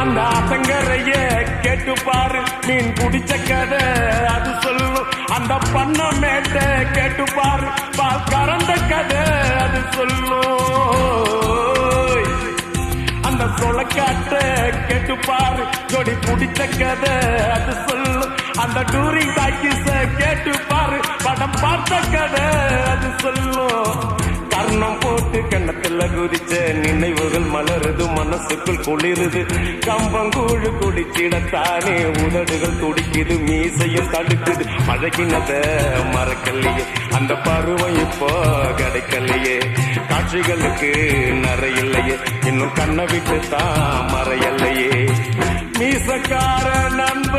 அந்த ஆத்தங்கரைய கேட்டு பாரு, மீன் குடிச்ச கதை அது சொல்லும். அந்த பண்ண மேட்ட கேட்டு பாரு, பால் கறந்த கதை அது சொல்லும். அந்த சொலக்காட்ட கேட்டு பாரு, ஜோடி பிடிச்ச கதை அது சொல்லும். அந்த டூரிங் டாக்கிஸ கேட்டு பாரு, படம் பார்த்த கதை அது சொல்லும். கர்ணம் போட்டு கண்ணத்துல குதிச்ச நினைவுகள் மலருது, மனசுக்குள் குளிருது. கம்பங்கூழு குடிச்சிடத்தானே உதடுகள் துடிக்குது, மீசையும் தடுக்குது. பழகினத மறக்கலையே, அந்த பருவம் இப்போ கிடைக்கலையே. காட்சிகளுக்கு நிறையில்லையே, இன்னும் கண்ணை விட்டு தான் மறையல்லையே. மீசக்கார நண்ப